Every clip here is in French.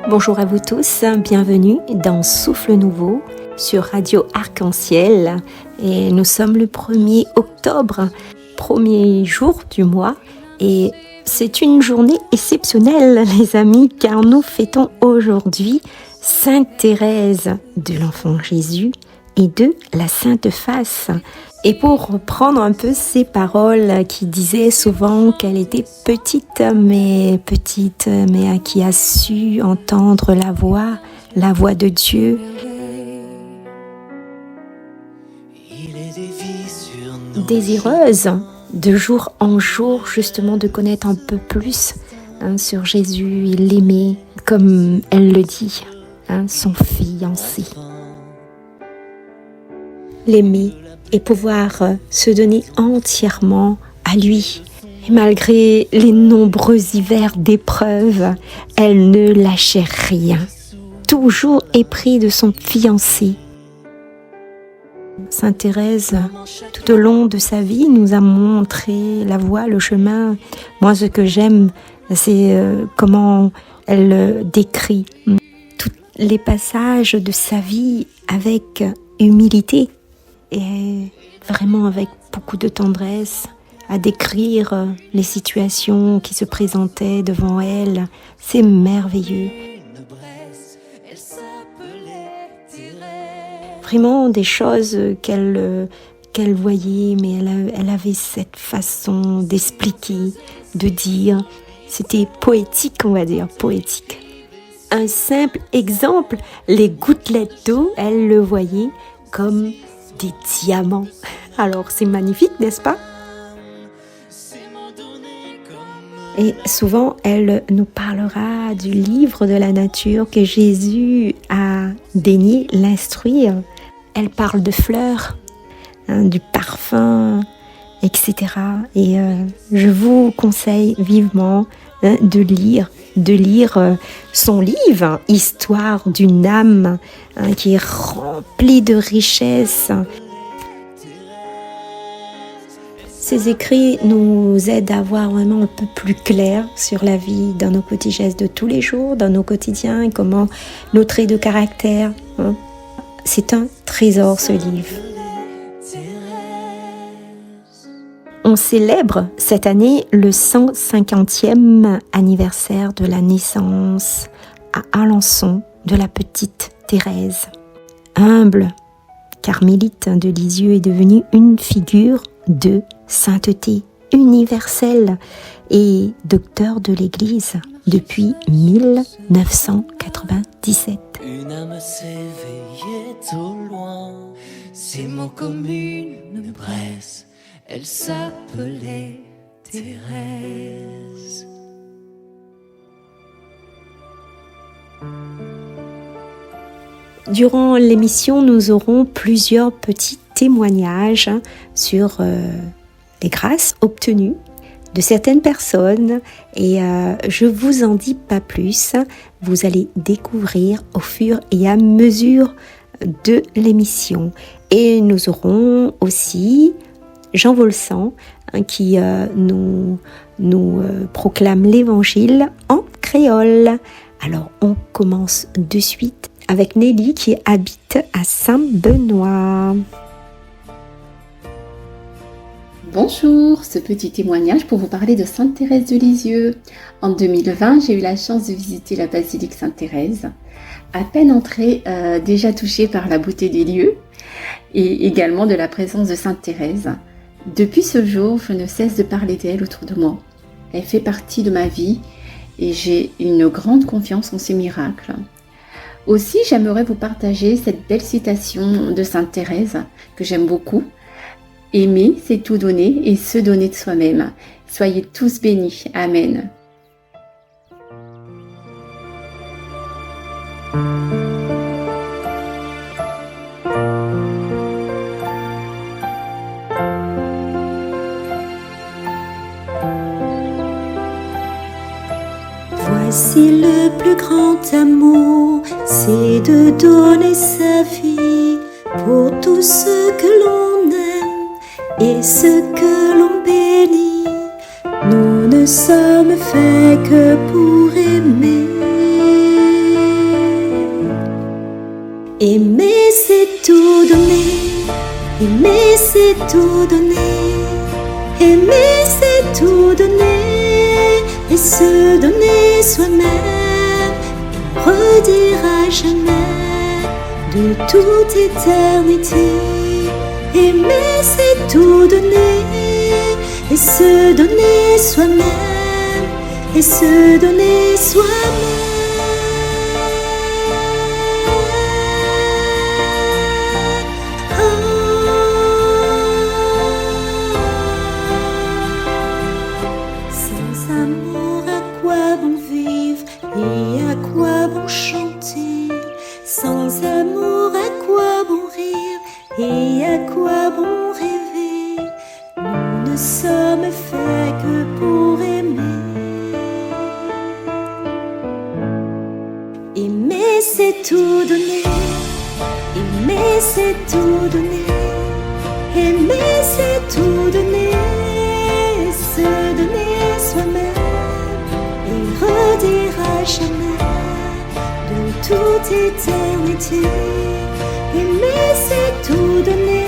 Bonjour à vous tous, bienvenue dans Souffle Nouveau sur Radio Arc-en-Ciel et nous sommes le 1er octobre, premier jour du mois et c'est une journée exceptionnelle les amis car nous fêtons aujourd'hui Sainte Thérèse de l'Enfant Jésus et de la Sainte Face. Et pour reprendre un peu ces paroles qui disaient souvent qu'elle était petite mais qui a su entendre la voix de Dieu. Désireuse de jour en jour justement de connaître un peu plus sur Jésus et l'aimer comme elle le dit, son fiancé. L'aimer et pouvoir se donner entièrement à lui. Et malgré les nombreux hivers d'épreuves, elle ne lâchait rien. Toujours épris de son fiancé. Sainte Thérèse, tout au long de sa vie, nous a montré la voie, le chemin. Moi, ce que j'aime, c'est comment elle décrit tous les passages de sa vie avec humilité. Et vraiment avec beaucoup de tendresse à décrire les situations qui se présentaient devant elle. C'est merveilleux. Vraiment des choses qu'elle voyait, mais elle avait cette façon d'expliquer, de dire. C'était poétique, on va dire, poétique. Un simple exemple, les gouttelettes d'eau, elle le voyait comme des diamants. Alors c'est magnifique, n'est-ce pas? Et souvent, elle nous parlera du livre de la nature que Jésus a daigné l'instruire. Elle parle de fleurs, du parfum, etc. Et je vous conseille vivement de lire son livre, Histoire d'une âme, qui est rempli de richesses. Ces écrits nous aident à voir vraiment un peu plus clair sur la vie, dans nos petits gestes de tous les jours, dans nos quotidiens, et comment nos traits de caractère. C'est un trésor, ce livre. On célèbre cette année le 150e anniversaire de la naissance à Alençon de la petite Thérèse. Humble carmélite de Lisieux est devenue une figure de sainteté universelle et docteur de l'Église depuis 1997. Une âme s'éveillait au loin, ses mots comme une braise. Elle s'appelait Thérèse. Durant l'émission, nous aurons plusieurs petits témoignages sur les grâces obtenues de certaines personnes et je vous en dis pas plus. Vous allez découvrir au fur et à mesure de l'émission. Et nous aurons aussi Jean Volsan qui nous proclame l'évangile en créole. Alors on commence de suite avec Nelly qui habite à Saint-Benoît. Bonjour, ce petit témoignage pour vous parler de Sainte Thérèse de Lisieux. En 2020, j'ai eu la chance de visiter la basilique Sainte-Thérèse. À peine entrée, déjà touchée par la beauté des lieux et également de la présence de Sainte Thérèse. Depuis ce jour, je ne cesse de parler d'elle autour de moi. Elle fait partie de ma vie et j'ai une grande confiance en ses miracles. Aussi, j'aimerais vous partager cette belle citation de Sainte Thérèse que j'aime beaucoup. Aimer, c'est tout donner et se donner de soi-même. Soyez tous bénis. Amen. Si le plus grand amour, c'est de donner sa vie pour tout ce que l'on aime et ce que l'on bénit, nous ne sommes faits que pour aimer. Aimer, c'est tout donner. Aimer, c'est tout donner. Aimer, c'est tout donner. Et se donner soi-même, et redire à jamais de toute éternité. Aimer, c'est tout donner. Et se donner soi-même, et se donner soi-même. Sans amour, à quoi bon rire et à quoi bon rêver? Nous ne sommes faits que pour aimer. Aimer, c'est tout donner. Aimer, c'est tout donner. Aimer, c'est tout donner. Se donner soi-même et redire à jamais toute éternité. Aimer, c'est tout donner,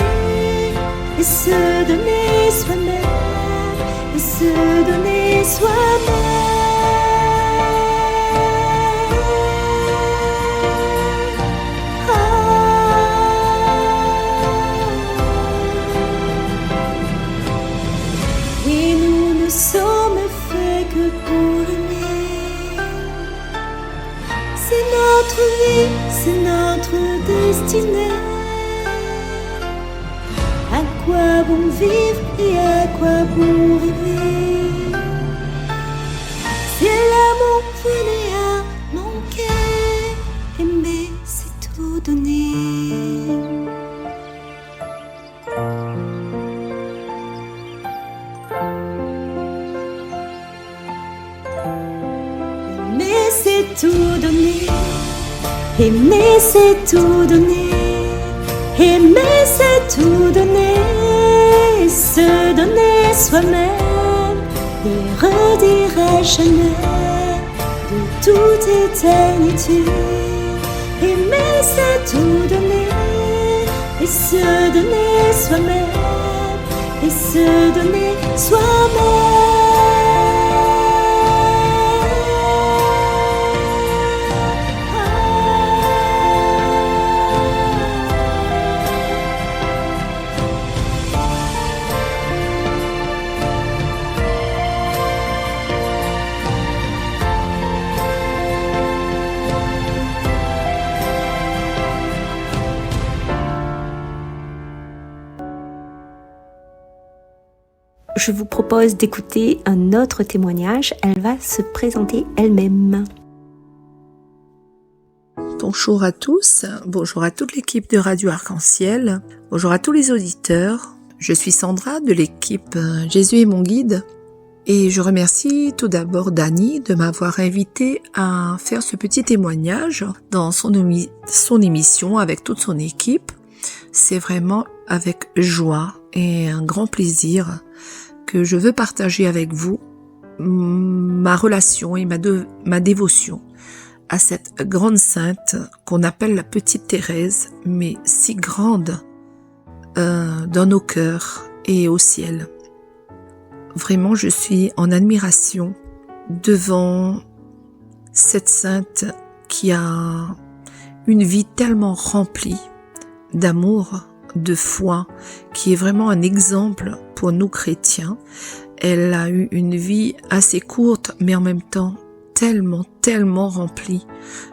et se donner soi-même, et se donner soi-même. Et nous ne sommes faits que pour aimer. C'est notre vie, c'est notre destinée. À quoi bon vivre et à quoi bon rêver? C'est l'amour venu à manquer. Aimer, c'est tout donner. Aimer, c'est tout donner. Aimer, c'est tout donner. Aimer, c'est tout donner. Se donner soi-même et redire à jamais de toute éternité. Aimer, c'est tout donner. Et se donner soi-même. Et se donner soi-même. Je vous propose d'écouter un autre témoignage. Elle va se présenter elle-même. Bonjour à tous, bonjour à toute l'équipe de Radio Arc-en-Ciel, bonjour à tous les auditeurs. Je suis Sandra de l'équipe Jésus est mon guide et je remercie tout d'abord Dani de m'avoir invité à faire ce petit témoignage dans son émission avec toute son équipe. C'est vraiment avec joie et un grand plaisir que je veux partager avec vous ma relation et ma dévotion à cette grande sainte qu'on appelle la petite Thérèse, mais si grande dans nos cœurs et au ciel. Vraiment, je suis en admiration devant cette sainte qui a une vie tellement remplie d'amour, de foi, qui est vraiment un exemple pour nous chrétiens. Elle a eu une vie assez courte, mais en même temps tellement remplie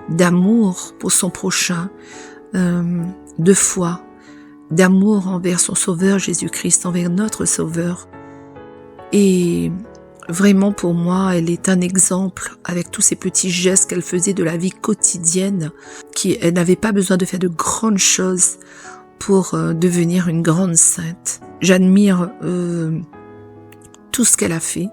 d'amour pour son prochain, de foi, d'amour envers son Sauveur Jésus-Christ, envers notre Sauveur. Et vraiment pour moi, elle est un exemple avec tous ces petits gestes qu'elle faisait de la vie quotidienne, elle n'avait pas besoin de faire de grandes choses pour devenir une grande sainte. J'admire tout ce qu'elle a fait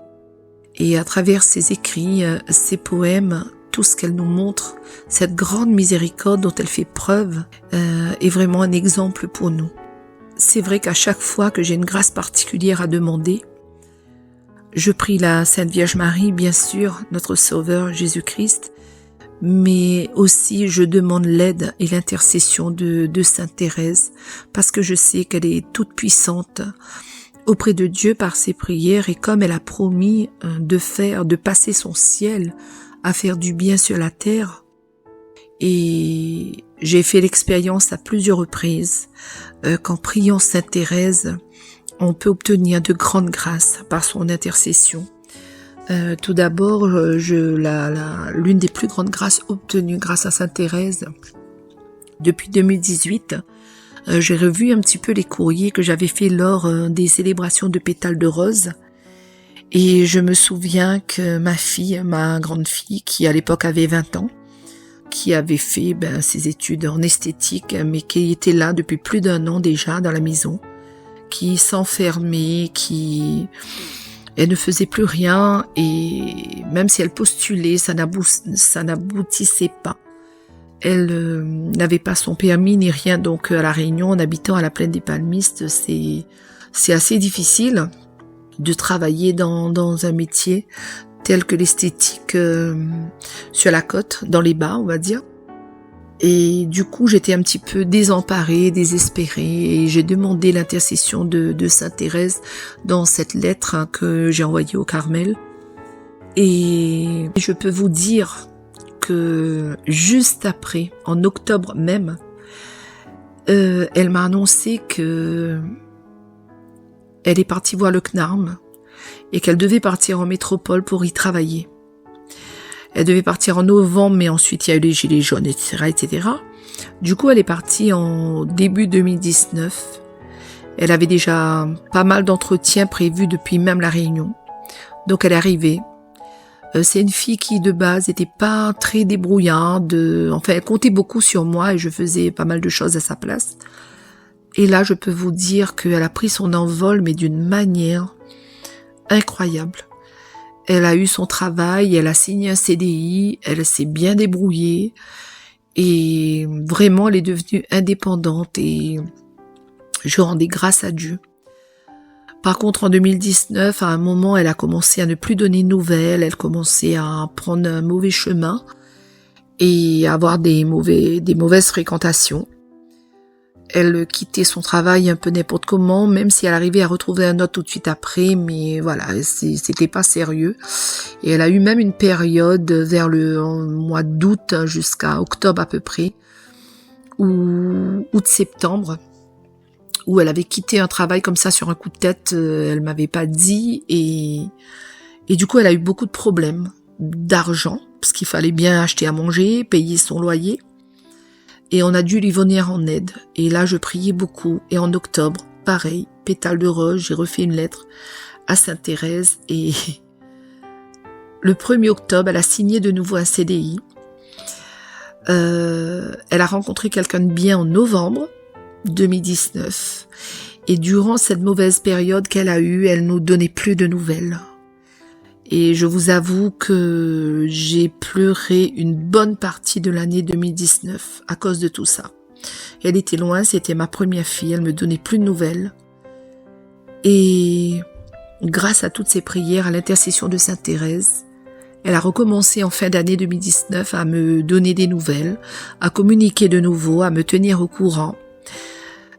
et à travers ses écrits, ses poèmes tout ce qu'elle nous montre, cette grande miséricorde dont elle fait preuve, est vraiment un exemple pour nous. C'est vrai qu'à chaque fois que j'ai une grâce particulière à demander, je prie la Sainte Vierge Marie, bien sûr, notre Sauveur Jésus-Christ, mais aussi je demande l'aide et l'intercession de Sainte Thérèse, parce que je sais qu'elle est toute puissante auprès de Dieu par ses prières, et comme elle a promis de passer son ciel à faire du bien sur la terre. Et j'ai fait l'expérience à plusieurs reprises qu'en priant Sainte Thérèse, on peut obtenir de grandes grâces par son intercession. Tout d'abord, l'une des plus grandes grâces obtenues grâce à Sainte Thérèse, depuis 2018, j'ai revu un petit peu les courriers que j'avais fait lors des célébrations de pétales de rose. Et je me souviens que ma grande fille, qui à l'époque avait 20 ans, qui avait fait ses études en esthétique, mais qui était là depuis plus d'1 an déjà dans la maison, qui s'enfermait, elle ne faisait plus rien, et même si elle postulait, ça n'aboutissait pas. Elle n'avait pas son permis ni rien, donc à La Réunion, en habitant à la plaine des Palmistes, c'est assez difficile de travailler dans un métier tel que l'esthétique sur la côte, dans les bas, on va dire. Et du coup, j'étais un petit peu désemparée, désespérée, et j'ai demandé l'intercession de Sainte Thérèse dans cette lettre que j'ai envoyée au Carmel. Et je peux vous dire que juste après, en octobre même, elle m'a annoncé que elle est partie voir le CNARM et qu'elle devait partir en métropole pour y travailler. Elle devait partir en novembre, mais ensuite il y a eu les gilets jaunes, etc., etc. Du coup, elle est partie en début 2019. Elle avait déjà pas mal d'entretiens prévus depuis même La Réunion. Donc elle est arrivée. C'est une fille qui de base n'était pas très débrouillarde. Enfin, elle comptait beaucoup sur moi et je faisais pas mal de choses à sa place. Et là, je peux vous dire qu'elle a pris son envol, mais d'une manière incroyable. Elle a eu son travail, elle a signé un CDI, elle s'est bien débrouillée et vraiment elle est devenue indépendante et je rendais grâce à Dieu. Par contre, en 2019, à un moment, elle a commencé à ne plus donner de nouvelles, elle commençait à prendre un mauvais chemin et à avoir des mauvaises fréquentations. Elle quittait son travail un peu n'importe comment, même si elle arrivait à retrouver un autre tout de suite après, mais voilà, c'était pas sérieux. Et elle a eu même une période vers le mois d'août jusqu'à octobre à peu près, ou août-septembre, où elle avait quitté un travail comme ça sur un coup de tête, elle m'avait pas dit, et du coup elle a eu beaucoup de problèmes d'argent, parce qu'il fallait bien acheter à manger, payer son loyer. Et on a dû lui venir en aide. Et là, je priais beaucoup. Et en octobre, pareil, pétale de rose, j'ai refait une lettre à Sainte Thérèse. Et le 1er octobre, elle a signé de nouveau un CDI. Elle a rencontré quelqu'un de bien en novembre 2019. Et durant cette mauvaise période qu'elle a eue, elle nous donnait plus de nouvelles. Et je vous avoue que j'ai pleuré une bonne partie de l'année 2019 à cause de tout ça. Elle était loin, c'était ma première fille, elle me donnait plus de nouvelles. Et grâce à toutes ces prières, à l'intercession de Sainte Thérèse, elle a recommencé en fin d'année 2019 à me donner des nouvelles, à communiquer de nouveau, à me tenir au courant.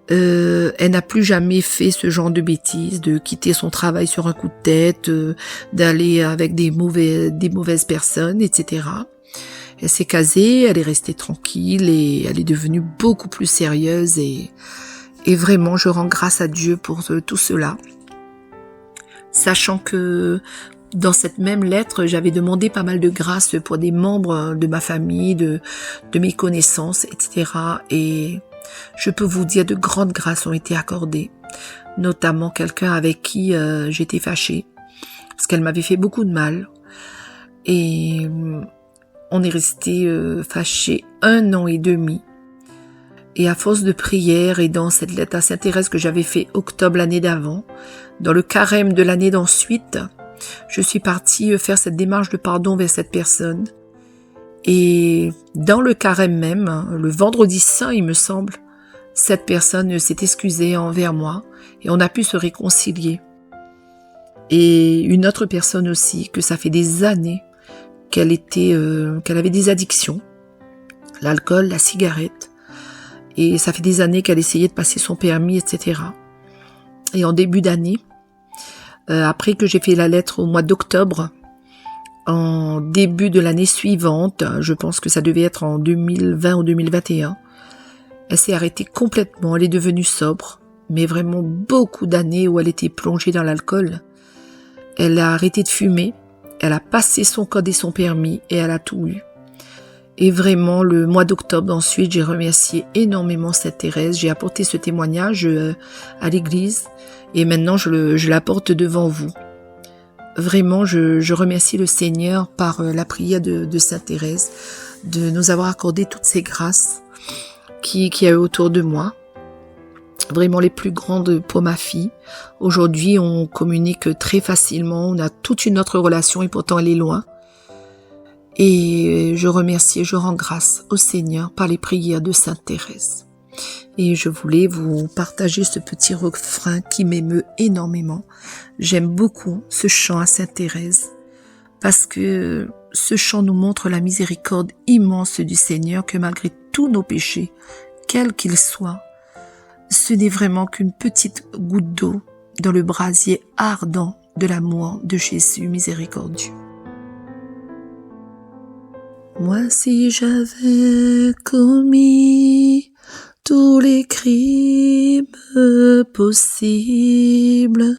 Elle n'a plus jamais fait ce genre de bêtises, de quitter son travail sur un coup de tête, d'aller avec des mauvaises personnes, etc. Elle s'est casée, elle est restée tranquille et elle est devenue beaucoup plus sérieuse et vraiment je rends grâce à Dieu pour tout cela. Sachant que dans cette même lettre, j'avais demandé pas mal de grâce pour des membres de ma famille, de mes connaissances, etc. Et je peux vous dire de grandes grâces ont été accordées, notamment quelqu'un avec qui j'étais fâchée, parce qu'elle m'avait fait beaucoup de mal. Et on est resté fâchés 1 an et demi. Et à force de prière et dans cette lettre à Sainte Thérèse que j'avais fait octobre l'année d'avant, dans le carême de l'année d'ensuite, je suis partie faire cette démarche de pardon vers cette personne. Et dans le carême même, le vendredi saint, il me semble, cette personne s'est excusée envers moi et on a pu se réconcilier. Et une autre personne aussi, que ça fait des années qu'elle avait des addictions, l'alcool, la cigarette, et ça fait des années qu'elle essayait de passer son permis, etc. Et en début d'année, après que j'ai fait la lettre au mois d'octobre, en début de l'année suivante, je pense que ça devait être en 2020 ou 2021, elle s'est arrêtée complètement, elle est devenue sobre, mais vraiment beaucoup d'années où elle était plongée dans l'alcool. Elle a arrêté de fumer, elle a passé son code et son permis et elle a tout eu. Et vraiment, le mois d'octobre, ensuite, j'ai remercié énormément cette Thérèse. J'ai apporté ce témoignage à l'église et maintenant je l'apporte devant vous. Vraiment, je remercie le Seigneur par la prière de Sainte Thérèse de nous avoir accordé toutes ces grâces qui a eu autour de moi. Vraiment les plus grandes pour ma fille. Aujourd'hui, on communique très facilement, on a toute une autre relation et pourtant elle est loin. Et je remercie et je rends grâce au Seigneur par les prières de Sainte Thérèse. Et je voulais vous partager ce petit refrain qui m'émeut énormément. J'aime beaucoup ce chant à Sainte Thérèse parce que ce chant nous montre la miséricorde immense du Seigneur que malgré tous nos péchés, quels qu'ils soient, ce n'est vraiment qu'une petite goutte d'eau dans le brasier ardent de l'amour de Jésus miséricordieux. Moi, si j'avais commis tous les crimes possibles,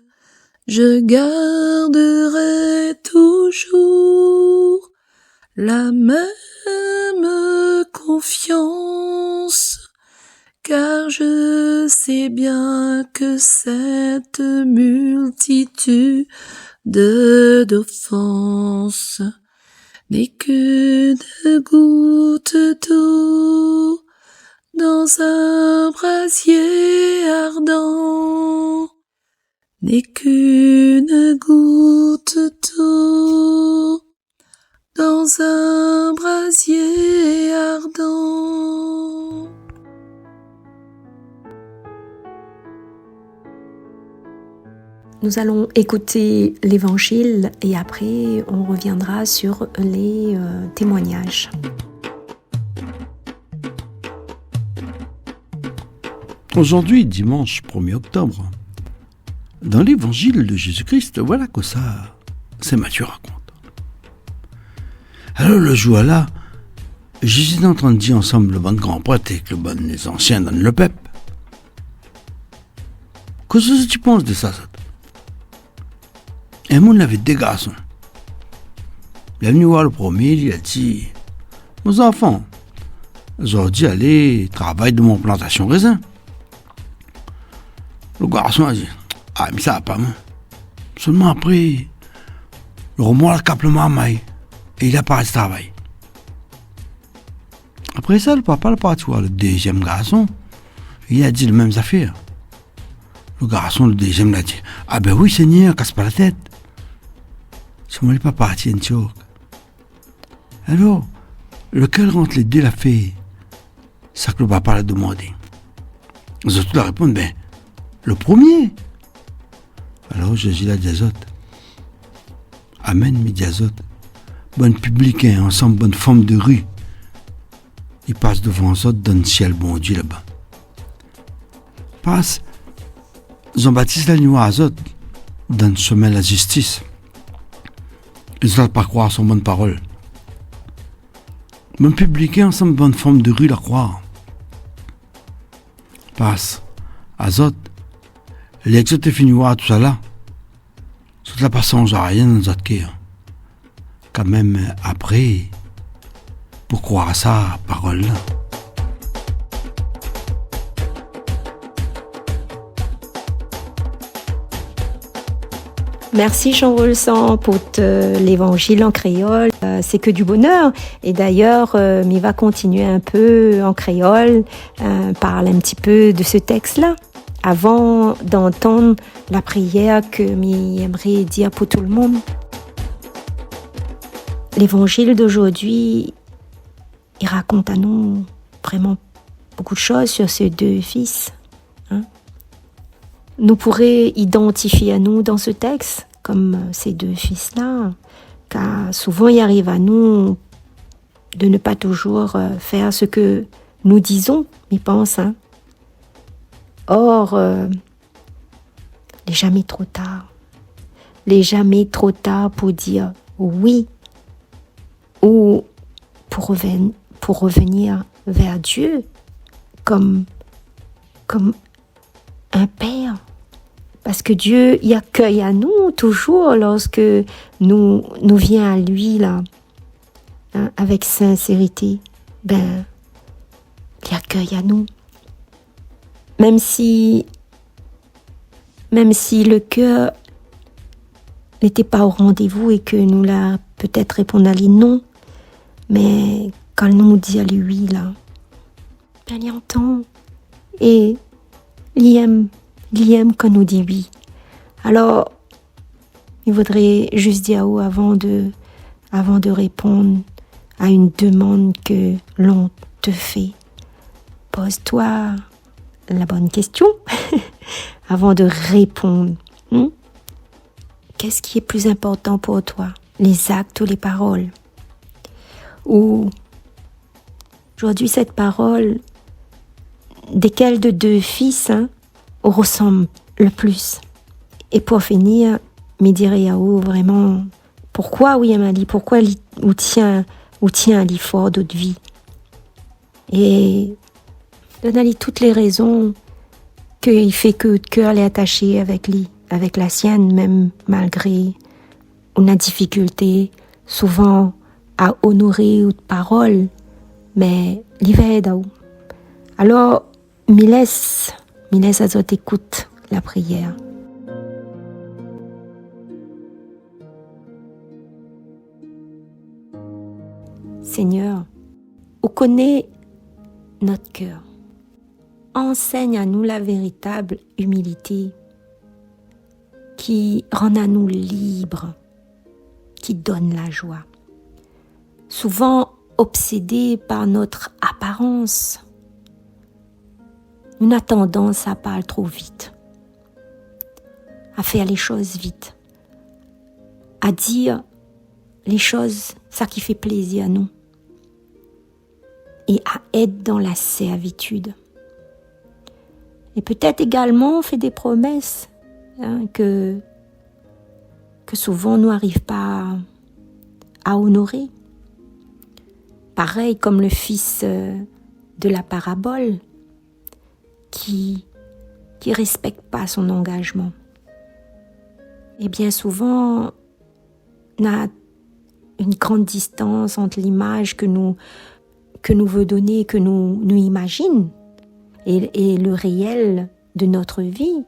je garderais toujours la même confiance, car je sais bien que cette multitude d'offenses n'est qu'une goutte d'eau dans un brasier ardent, n'est qu'une goutte d'eau dans un brasier ardent. Nous allons écouter l'évangile et après on reviendra sur les témoignages. Aujourd'hui, dimanche 1er octobre, dans l'évangile de Jésus-Christ, voilà que ça, c'est Matthieu raconte. Alors le jour-là, Jésus est en train de dire ensemble le bon grand prêtre et que le bon les anciens donnent le peuple. Qu'est-ce que tu penses de ça? Et moi, on avait deux garçons. Il est venu voir le premier, il a dit, mes enfants, aujourd'hui, allez travailler de mon plantation raisin. Le garçon a dit, ah, mais ça va pas, moi. Seulement après, le remords a capé le mamaille et il a pas de travail. Après ça, le papa est parti voir le deuxième garçon. Il a dit les mêmes affaires. Le garçon, le deuxième, l'a dit, ah ben oui, Seigneur, casse pas la tête. C'est moi le papa, tiens, tchok. Alors, lequel rentre les deux l'a fait? C'est ça que le papa l'a demandé. Les autres la répondent, ben, le premier. Alors Jésus l'a dit aux autres, amen, mais dit aux autres, bon publicain, ensemble, bonne forme de rue. Ils passent devant eux autres dans le ciel, bon Dieu là-bas. Passe, Jean-Baptiste l'a nuit à eux autres, dans le chemin de la justice. Ils ne veulent pas croire son bonne parole. Bon publicain, ensemble, bonne forme de rue, la croire. Passe, à eux autres, les autres fini voir tout ça là. Ça ne change rien dans notre cœur. Quand même, après, pour croire à ça, parole là. Merci Jean Rolsan pour l'évangile en créole. C'est que du bonheur. Et d'ailleurs, il va continuer un peu en créole, parler un petit peu de ce texte-là. Avant d'entendre la prière que j'aimerais dire pour tout le monde. L'évangile d'aujourd'hui il raconte à nous vraiment beaucoup de choses sur ces deux fils. Nous pourrions identifier à nous dans ce texte comme ces deux fils-là, car souvent il arrive à nous de ne pas toujours faire ce que nous disons, mais pense. Or, il n'est jamais trop tard. Il n'est jamais trop tard pour dire oui ou pour revenir vers Dieu comme un père. Parce que Dieu y accueille à nous toujours lorsque nous vient à lui là, avec sincérité. Il accueille à nous. Même si le cœur n'était pas au rendez-vous et que nous l'a peut-être répondu à lui non, mais quand nous dit à lui là, il entend et il aime quand nous dit oui. Alors, il voudrait juste dire avant de répondre à une demande que l'on te fait. Pose-toi la bonne question avant de répondre. Qu'est-ce qui est plus important pour toi, les actes ou les paroles? Ou aujourd'hui cette parole, desquels de deux fils ressemble le plus? Et pour finir, me dirais vraiment pourquoi William Ali, pourquoi ou tient à l'effort d'autre vie? Et donne-lui toutes les raisons qu'il fait que le cœur est attaché avec lui, avec la sienne, même malgré une difficulté souvent à honorer une parole, mais l'hiver. Alors, me laisse à toi écoute la prière. Seigneur, on connaît notre cœur. Enseigne à nous la véritable humilité qui rend à nous libres, qui donne la joie. Souvent obsédés par notre apparence, nous avons tendance à parler trop vite, à faire les choses vite, à dire les choses, ça qui fait plaisir à nous, et à être dans la servitude. Et peut-être également on fait des promesses que souvent nous n'arrivons pas à honorer. Pareil comme le fils de la parabole qui respecte pas son engagement. Et bien souvent, on a une grande distance entre l'image que nous veut donner, que nous imagine, et le réel de notre vie.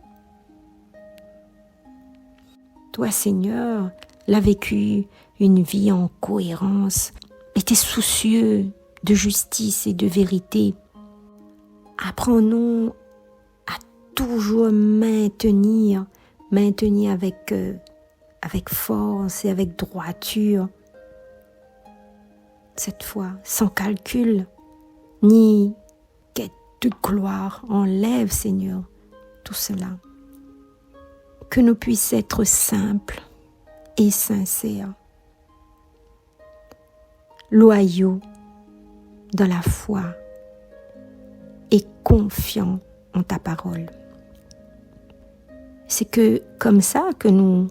Toi, Seigneur, l'as vécu une vie en cohérence, était soucieux de justice et de vérité. Apprends-nous à toujours maintenir avec force et avec droiture, cette fois sans calcul, ni quête de gloire. Enlève, Seigneur, tout cela. Que nous puissions être simples et sincères, loyaux dans la foi et confiants en ta parole. C'est que comme ça que nous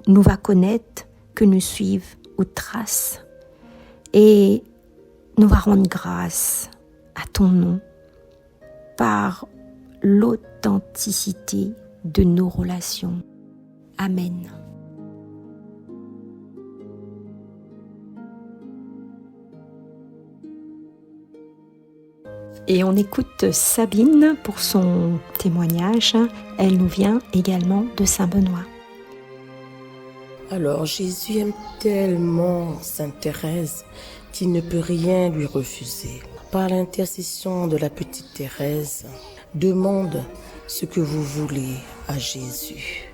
va connaître, que nous suivre aux traces, et nous va rendre grâce à ton nom par l'authenticité de nos relations. Amen. Et on écoute Sabine pour son témoignage. Elle nous vient également de Saint-Benoît. Alors Jésus aime tellement Sainte Thérèse qu'il ne peut rien lui refuser. Par l'intercession de la petite Thérèse, demande ce que vous voulez à Jésus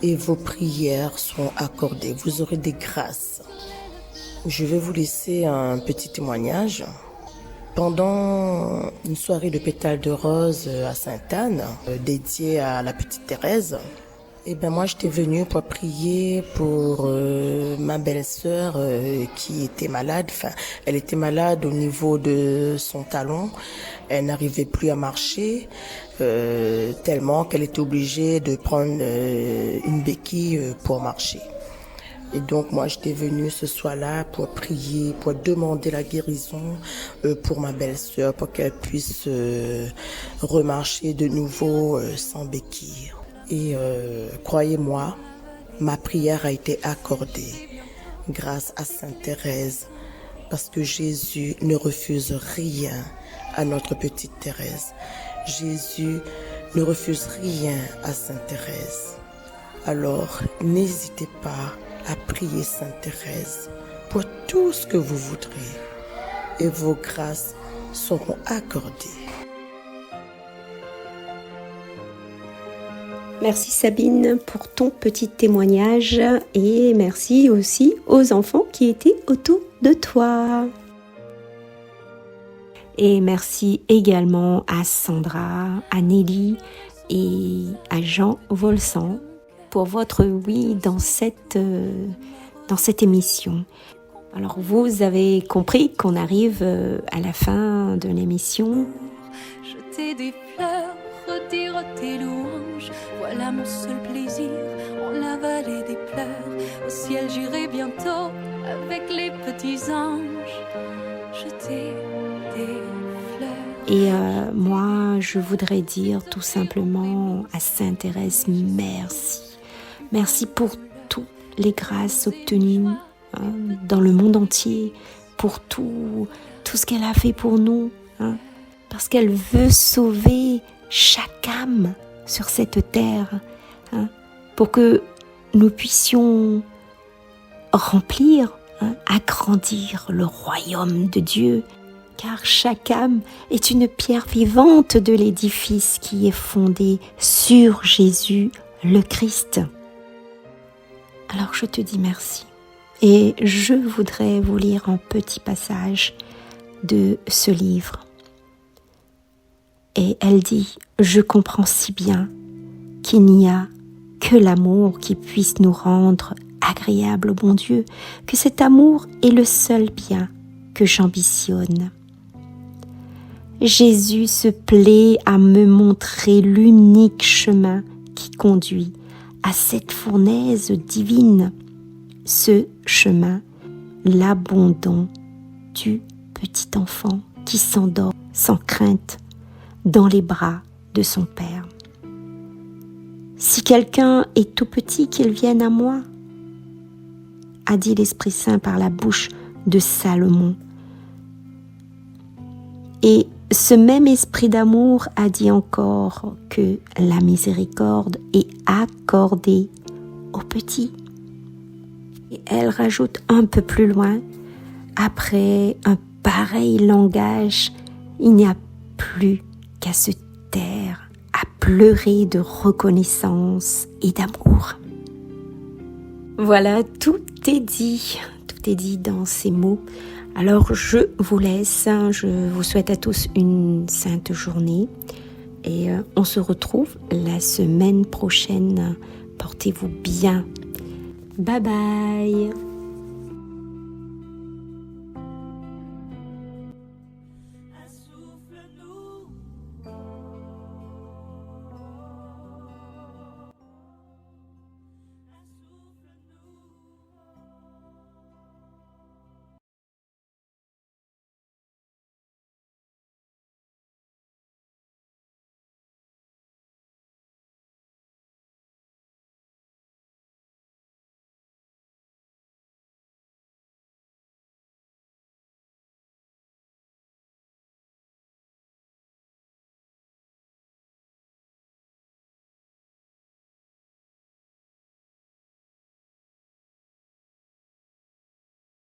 et vos prières seront accordées. Vous aurez des grâces. Je vais vous laisser un petit témoignage. Pendant une soirée de pétales de rose à Sainte-Anne, dédiée à la petite Thérèse, moi j'étais venue pour prier pour ma belle-sœur qui était malade. Enfin, elle était malade au niveau de son talon. Elle n'arrivait plus à marcher tellement qu'elle était obligée de prendre une béquille pour marcher. Et donc moi j'étais venue ce soir-là pour prier, pour demander la guérison pour ma belle-sœur, pour qu'elle puisse remarcher de nouveau sans béquille. Et croyez-moi, ma prière a été accordée grâce à Sainte Thérèse, parce que Jésus ne refuse rien à notre petite Thérèse. Jésus ne refuse rien à Sainte Thérèse. Alors n'hésitez pas à prier Sainte Thérèse pour tout ce que vous voudrez et vos grâces seront accordées. Merci Sabine pour ton petit témoignage et merci aussi aux enfants qui étaient autour de toi. Et merci également à Sandra, à Nelly et à Jean Volsan pour votre oui dans cette émission. Alors vous avez compris qu'on arrive à la fin de l'émission. Jeter des fleurs, redire tes louanges, voilà mon seul plaisir en la vallée des pleurs. Au ciel j'irai bientôt avec les petits anges, jeter des fleurs. Et moi je voudrais dire tout simplement à Sainte Thérèse merci. Merci pour toutes les grâces obtenues dans le monde entier, pour tout ce qu'elle a fait pour nous, parce qu'elle veut sauver chaque âme sur cette terre, pour que nous puissions remplir, agrandir le royaume de Dieu, car chaque âme est une pierre vivante de l'édifice qui est fondé sur Jésus le Christ. Alors je te dis merci et je voudrais vous lire un petit passage de ce livre. Et elle dit « Je comprends si bien qu'il n'y a que l'amour qui puisse nous rendre agréables au bon Dieu, que cet amour est le seul bien que j'ambitionne. Jésus se plaît à me montrer l'unique chemin qui conduit à cette fournaise divine, ce chemin, l'abandon du petit enfant qui s'endort sans crainte dans les bras de son Père. Si quelqu'un est tout petit, qu'il vienne à moi, a dit l'Esprit Saint par la bouche de Salomon. Et ce même esprit d'amour a dit encore que la miséricorde est accordée aux petits. Et elle rajoute un peu plus loin, après un pareil langage, il n'y a plus qu'à se taire, à pleurer de reconnaissance et d'amour. Voilà, tout est dit dans ces mots. Alors je vous laisse, je vous souhaite à tous une sainte journée et on se retrouve la semaine prochaine. Portez-vous bien. Bye bye.